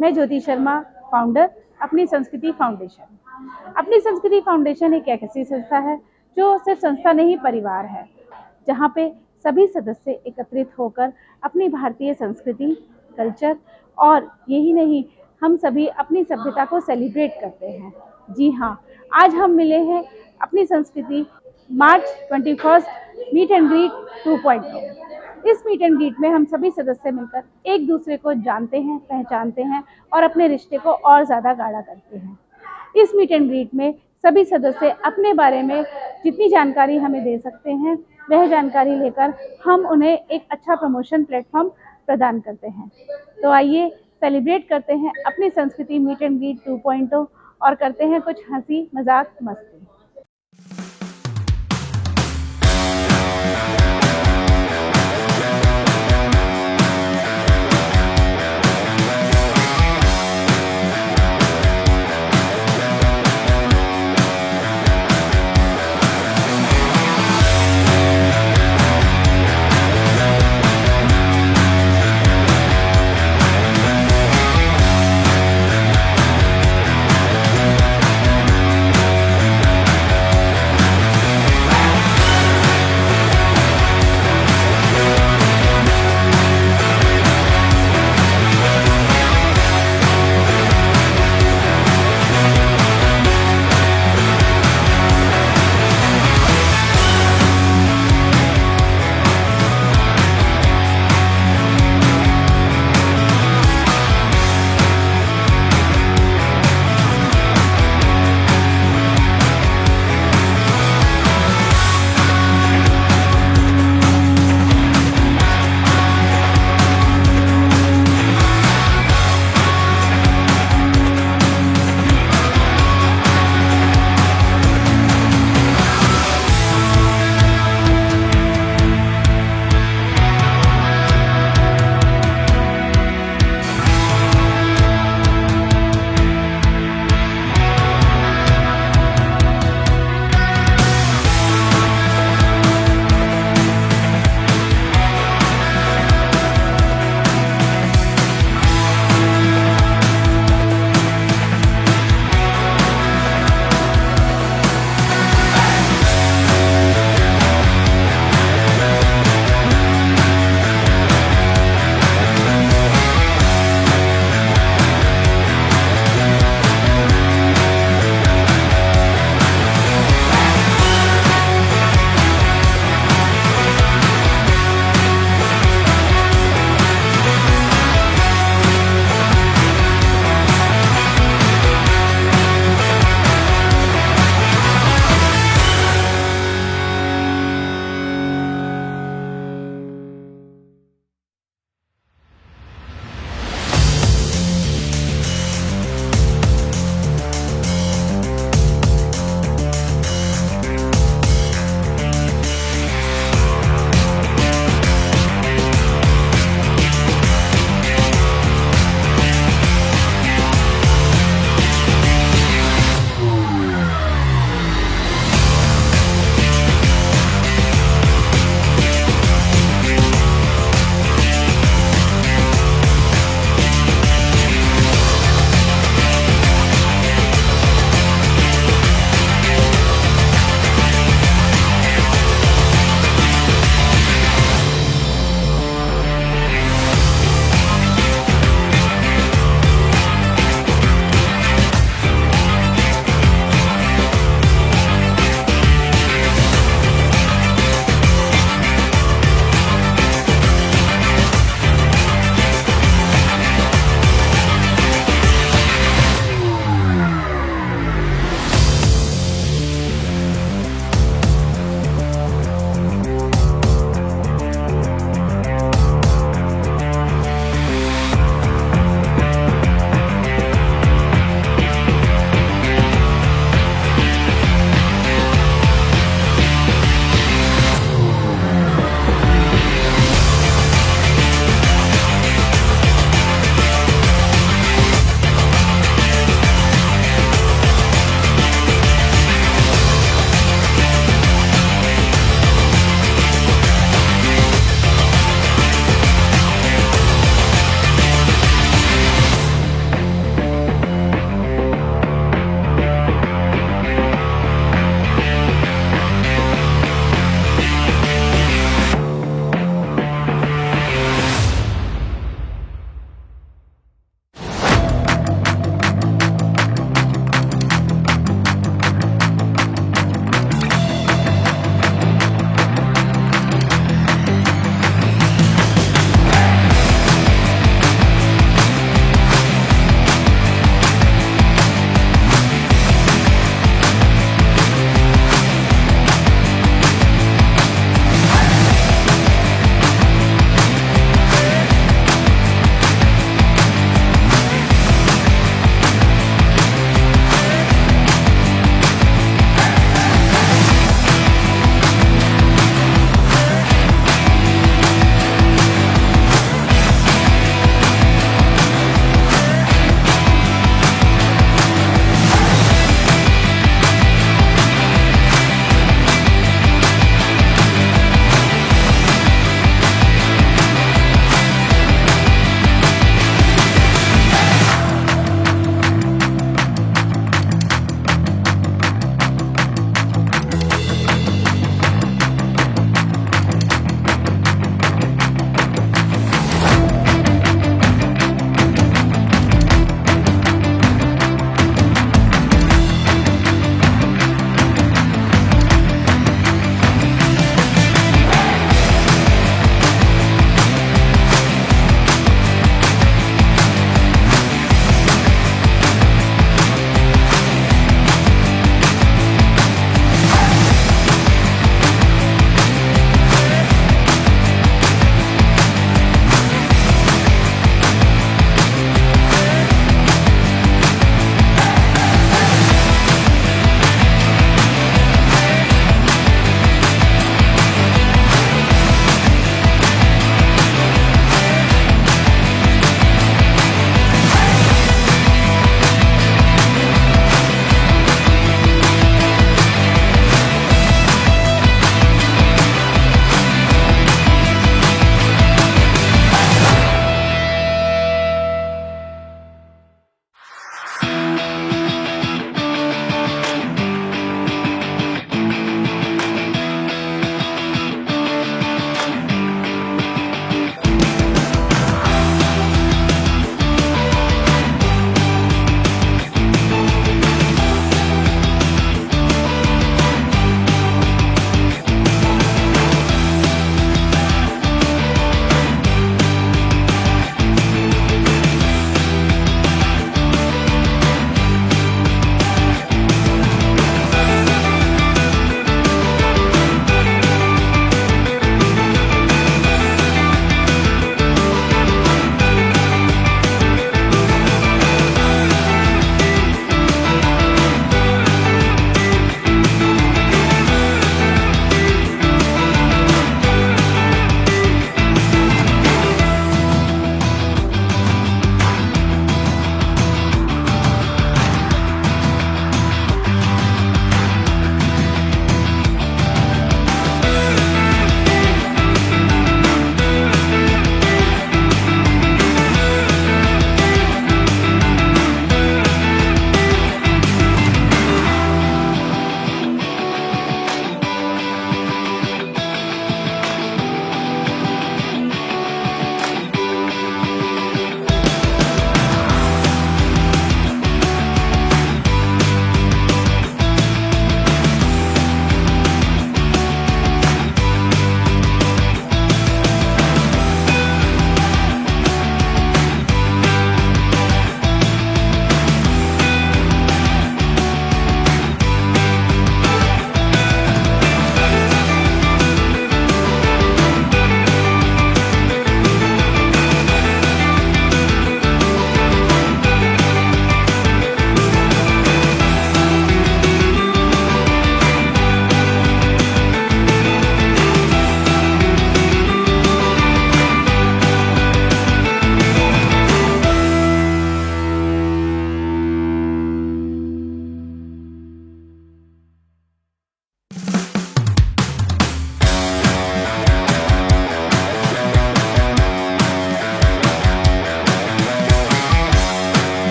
मैं ज्योति शर्मा, फाउंडर अपनी संस्कृति फाउंडेशन। अपनी संस्कृति फाउंडेशन एक ऐसी संस्था है जो सिर्फ संस्था नहीं, परिवार है, जहाँ पे सभी सदस्य एकत्रित होकर अपनी भारतीय संस्कृति, कल्चर और यही नहीं, हम सभी अपनी सभ्यता को सेलिब्रेट करते हैं। जी हाँ, आज हम मिले हैं अपनी संस्कृति मार्च 21 मीट एंड ग्रीट 2.0। इस मीट एंड ग्रीट में हम सभी सदस्य मिलकर एक दूसरे को जानते हैं, पहचानते हैं और अपने रिश्ते को और ज़्यादा गाढ़ा करते हैं। इस मीट एंड ग्रीट में सभी सदस्य अपने बारे में जितनी जानकारी हमें दे सकते हैं, वह जानकारी लेकर हम उन्हें एक अच्छा प्रमोशन प्लेटफॉर्म प्रदान करते हैं। तो आइए सेलिब्रेट करते हैं अपनी संस्कृति मीट एंड ग्रीट 2.0 और करते हैं कुछ हंसी, मजाक, मस्ती।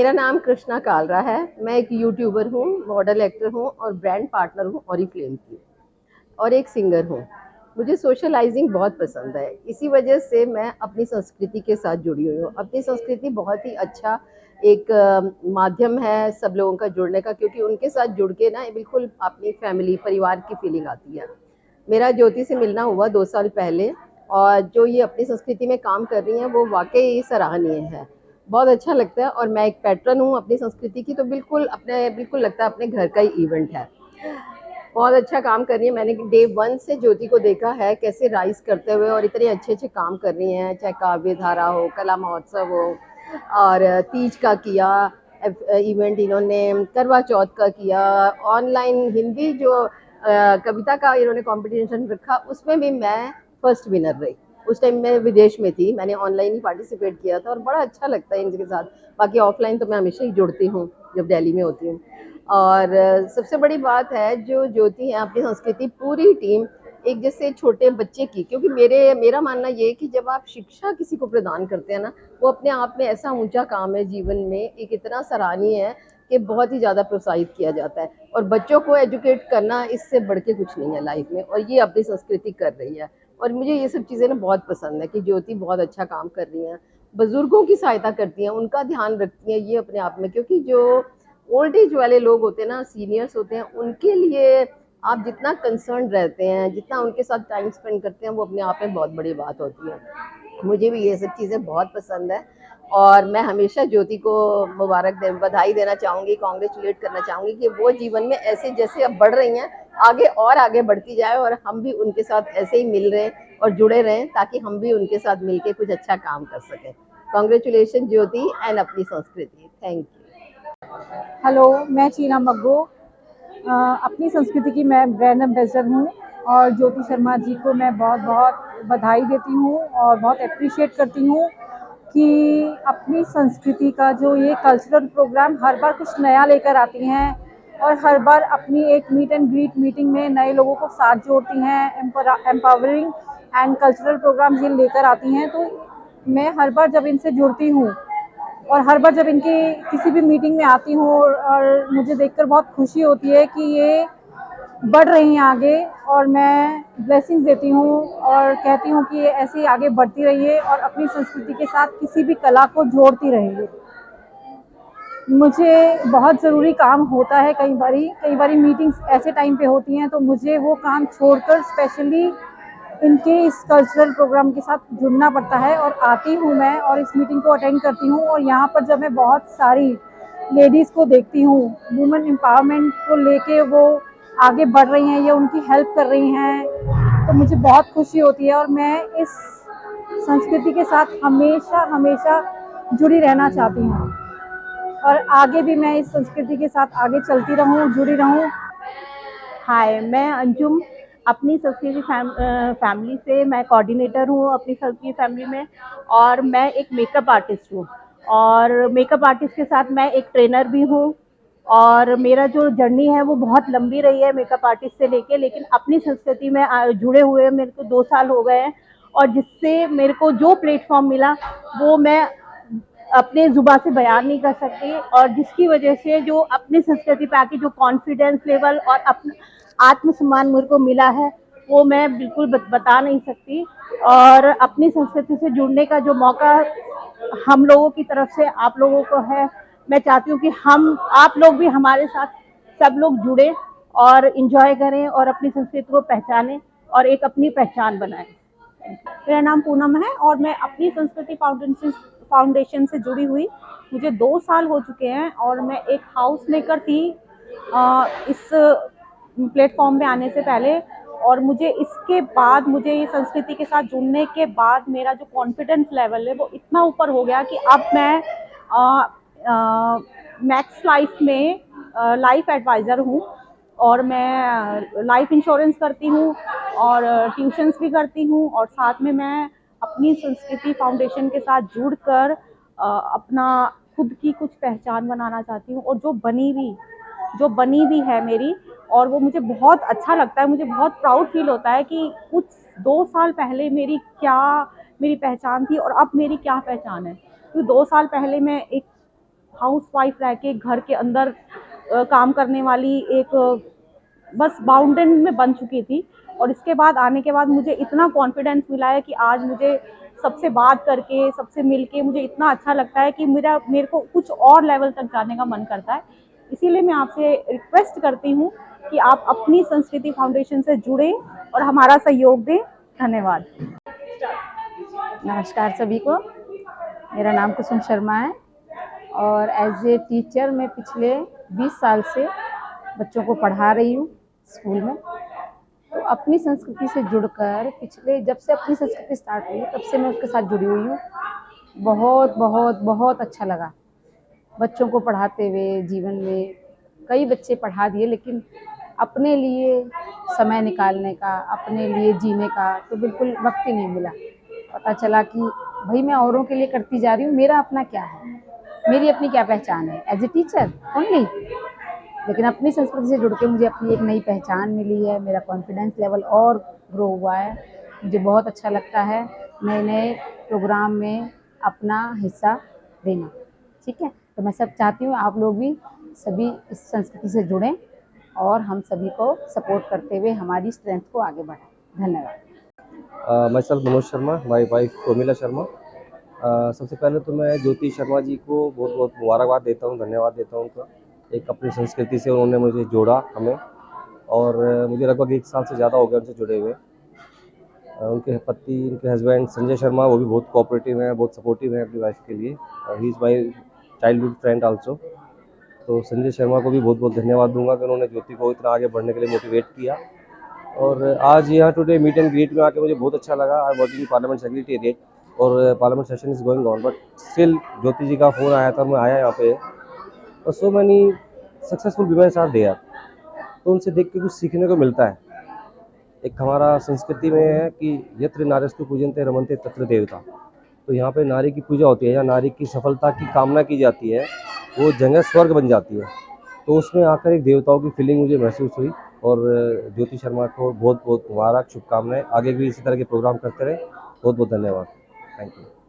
मेरा नाम कृष्णा कालरा है। मैं एक यूट्यूबर हूँ, मॉडल एक्टर हूँ और ब्रांड पार्टनर हूँ ऑरिफ्लेम की, और एक सिंगर हूँ। मुझे सोशलाइजिंग बहुत पसंद है, इसी वजह से मैं अपनी संस्कृति के साथ जुड़ी हुई हूँ। अपनी संस्कृति बहुत ही अच्छा एक माध्यम है सब लोगों का जुड़ने का, क्योंकि उनके साथ जुड़ के ना बिल्कुल अपनी फैमिली परिवार की फीलिंग आती है। मेरा ज्योति से मिलना हुआ 2 साल पहले, और जो ये अपनी संस्कृति में काम कर रही हैं वो वाकई सराहनीय है। बहुत अच्छा लगता है, और मैं एक पैट्रन हूँ अपनी संस्कृति की, तो बिल्कुल लगता है अपने घर का ही इवेंट है। बहुत अच्छा काम कर रही है। मैंने डे 1 से ज्योति को देखा है कैसे राइज करते हुए, और इतने अच्छे काम कर रही हैं, चाहे काव्य धारा हो, कला महोत्सव हो, और तीज का किया इवेंट, इन्होंने करवा चौथ का किया, ऑनलाइन हिंदी जो कविता का इन्होंने कंपटीशन रखा, उसमें भी मैं फर्स्ट विनर रही। उस टाइम मैं विदेश में थी, मैंने ऑनलाइन ही पार्टिसिपेट किया था, और बड़ा अच्छा लगता है इनके साथ। बाकी ऑफलाइन तो मैं हमेशा ही जुड़ती हूँ जब दिल्ली में होती हूँ। और सबसे बड़ी बात है जो ज्योति है, अपनी संस्कृति पूरी टीम एक जैसे छोटे बच्चे की, क्योंकि मेरा मानना ये है कि जब आप शिक्षा किसी को प्रदान करते हैं ना, वो अपने आप में ऐसा ऊंचा काम है जीवन में, एक इतना सराहनीय है कि बहुत ही ज़्यादा प्रोत्साहित किया जाता है। और बच्चों को एजुकेट करना इससे बढ़ के कुछ नहीं है लाइफ में, और ये अपनी संस्कृति कर रही है। और मुझे ये सब चीज़ें ना बहुत पसंद है कि ज्योति बहुत अच्छा काम कर रही हैं, बुजुर्गों की सहायता करती हैं, उनका ध्यान रखती हैं, ये अपने आप में, क्योंकि जो ओल्ड एज वाले लोग होते हैं ना, सीनियर्स होते हैं, उनके लिए आप जितना कंसर्न रहते हैं, जितना उनके साथ टाइम स्पेंड करते हैं, वो अपने आप में बहुत बड़ी बात होती है। मुझे भी ये सब चीज़ें बहुत पसंद है, और मैं हमेशा ज्योति को बधाई देना चाहूँगी, कॉन्ग्रेचुलेट करना चाहूँगी कि वो जीवन में ऐसे जैसे अब बढ़ रही हैं, आगे और आगे बढ़ती जाए, और हम भी उनके साथ ऐसे ही मिल रहे हैं और जुड़े रहें, ताकि हम भी उनके साथ मिलके कुछ अच्छा काम कर सकें। कॉन्ग्रेचुलेशन ज्योति एंड अपनी संस्कृति। Thank you. हेलो, मैं चीना मग्गो। अपनी संस्कृति की मैं ब्रांड एम्बेसडर हूँ, और ज्योति शर्मा जी को मैं बहुत बहुत बधाई देती हूँ और बहुत अप्रिशिएट करती हूँ कि अपनी संस्कृति का जो ये कल्चरल प्रोग्राम हर बार कुछ नया लेकर आती हैं, और हर बार अपनी एक मीट एंड ग्रीट मीटिंग में नए लोगों को साथ जोड़ती हैं, एम्पावरिंग एंड कल्चरल प्रोग्राम ये लेकर आती हैं। तो मैं हर बार जब इनसे जुड़ती हूँ और हर बार जब इनकी किसी भी मीटिंग में आती हूँ, और मुझे देखकर बहुत खुशी होती है कि ये बढ़ रही हैं आगे, और मैं ब्लेसिंग्स देती हूँ और कहती हूँ कि ये ऐसे ही आगे बढ़ती रहिए और अपनी संस्कृति के साथ किसी भी कला को जोड़ती रहिए। मुझे बहुत ज़रूरी काम होता है, कई बारी मीटिंग्स ऐसे टाइम पे होती हैं, तो मुझे वो काम छोड़कर स्पेशली इनके इस कल्चरल प्रोग्राम के साथ जुड़ना पड़ता है, और आती हूँ मैं और इस मीटिंग को अटेंड करती हूँ। और यहाँ पर जब मैं बहुत सारी लेडीज़ को देखती हूँ, वुमेन एम्पावरमेंट को लेके वो आगे बढ़ रही हैं या उनकी हेल्प कर रही हैं, तो मुझे बहुत खुशी होती है, और मैं इस संस्कृति के साथ हमेशा हमेशा जुड़ी रहना चाहती हूँ, और आगे भी मैं इस संस्कृति के साथ आगे चलती रहूँ, जुड़ी रहूँ। हाय, मैं अंजुम। अपनी संस्कृति फैमिली से मैं कोऑर्डिनेटर हूँ अपनी संस्कृति फैमिली में, और मैं एक मेकअप आर्टिस्ट हूँ, और मेकअप आर्टिस्ट के साथ मैं एक ट्रेनर भी हूँ। और मेरा जो जर्नी है वो बहुत लंबी रही है मेकअप आर्टिस्ट से लेके, लेकिन अपनी संस्कृति में जुड़े हुए मेरे को 2 साल हो गए हैं, और जिससे मेरे को जो प्लेटफॉर्म मिला वो मैं अपने जुबान से बयान नहीं कर सकती, और जिसकी वजह से जो अपनी संस्कृति पे आके जो कॉन्फिडेंस लेवल और अपना आत्मसम्मान मेरे को मिला है वो मैं बिल्कुल बता नहीं सकती। और अपनी संस्कृति से जुड़ने का जो मौका हम लोगों की तरफ से आप लोगों को है, मैं चाहती हूँ कि हम आप लोग भी हमारे साथ सब लोग जुड़े और इंजॉय करें और अपनी संस्कृति को पहचानें और एक अपनी पहचान बनाएं। मेरा नाम पूनम है, और मैं अपनी संस्कृति फाउंडेशन से जुड़ी हुई मुझे 2 साल हो चुके हैं, और मैं एक हाउस मेकर थी इस प्लेटफॉर्म पे आने से पहले। और मुझे इसके बाद, मुझे ये संस्कृति के साथ जुड़ने के बाद मेरा जो कॉन्फिडेंस लेवल है वो इतना ऊपर हो गया कि अब मैं मैक्स लाइफ में लाइफ एडवाइज़र हूँ, और मैं लाइफ इंश्योरेंस करती हूँ और ट्यूशन्स भी करती हूँ, और साथ में मैं अपनी संस्कृति फाउंडेशन के साथ जुड़कर अपना खुद की कुछ पहचान बनाना चाहती हूँ, और जो बनी भी है मेरी, और वो मुझे बहुत अच्छा लगता है। मुझे बहुत प्राउड फील होता है कि कुछ 2 साल पहले मेरी पहचान थी और अब मेरी क्या पहचान है। तो 2 साल पहले मैं एक हाउसवाइफ रह के घर के अंदर काम करने वाली एक बस बाउंडेड में बन चुकी थी। और इसके बाद आने के बाद मुझे इतना कॉन्फिडेंस मिला है कि आज मुझे सबसे बात करके, सबसे मिलके मुझे इतना अच्छा लगता है कि मेरे को कुछ और लेवल तक जाने का मन करता है। इसीलिए मैं आपसे रिक्वेस्ट करती हूँ कि आप अपनी संस्कृति फाउंडेशन से जुड़ें और हमारा सहयोग दें। धन्यवाद। नमस्कार सभी को, मेरा नाम कुसुम शर्मा है और एज ए टीचर मैं पिछले 20 साल से बच्चों को पढ़ा रही हूँ स्कूल में। तो अपनी संस्कृति से जुड़कर जब से अपनी संस्कृति स्टार्ट हुई तब से मैं उसके साथ जुड़ी हुई हूँ। बहुत बहुत बहुत अच्छा लगा बच्चों को पढ़ाते हुए। जीवन में कई बच्चे पढ़ा दिए, लेकिन अपने लिए समय निकालने का, अपने लिए जीने का तो बिल्कुल वक्त ही नहीं मिला। पता चला कि भाई मैं औरों के लिए करती जा रही हूँ, मेरा अपना क्या है, मेरी अपनी क्या पहचान है एज ए टीचर ओनली। लेकिन अपनी संस्कृति से जुड़ के मुझे अपनी एक नई पहचान मिली है, मेरा कॉन्फिडेंस लेवल और ग्रो हुआ है। मुझे बहुत अच्छा लगता है नए नए प्रोग्राम में अपना हिस्सा देना। ठीक है, तो मैं सब चाहती हूँ आप लोग भी सभी इस संस्कृति से जुड़ें और हम सभी को सपोर्ट करते हुए हमारी स्ट्रेंथ को आगे बढ़ाएं। धन्यवाद। मैं sir Manoj Sharma, my wife Promila Sharma. सबसे पहले तो मैं ज्योति शर्मा जी को बहुत बहुत मुबारकबाद देता हूँ, धन्यवाद देता हूँ उनका। एक अपनी संस्कृति से उन्होंने मुझे जोड़ा हमें, और मुझे लगभग 1 साल से ज़्यादा हो गया उनसे जुड़े हुए। उनके पति, उनके हस्बैंड संजय शर्मा, वो भी बहुत कोऑपरेटिव हैं, बहुत सपोर्टिव हैं अपनी वाइफ के लिए। He is my childhood friend also. तो संजय शर्मा को भी बहुत बहुत धन्यवाद दूंगा कि उन्होंने ज्योति को इतना आगे बढ़ने के लिए मोटिवेट किया। और आज यहाँ टुडे मीट एंड ग्रीट में आके मुझे बहुत अच्छा लगा। आई वर्किंग पार्लियामेंट सेक्रेटेरिएट और parliament session is going on, but still Jyoti ji का फ़ोन आया था, मैं आया यहाँ पे। और so many successful womens are there, तो उनसे देख के कुछ सीखने को मिलता है। एक हमारा संस्कृति में है कि यत्र नार्यस्तु पूजन्ते रमन्ते तत्र देवता। तो यहाँ पे नारी की पूजा होती है या नारी की सफलता की कामना की जाती है, वो जगह स्वर्ग बन जाती है। तो उसमें आकर एक देवताओं की फीलिंग मुझे महसूस हुई। और ज्योति शर्मा को बहुत बहुत मुबारक, शुभकामनाएं। आगे भी इसी तरह के प्रोग्राम करते रहे। बहुत बहुत धन्यवाद। Thank you.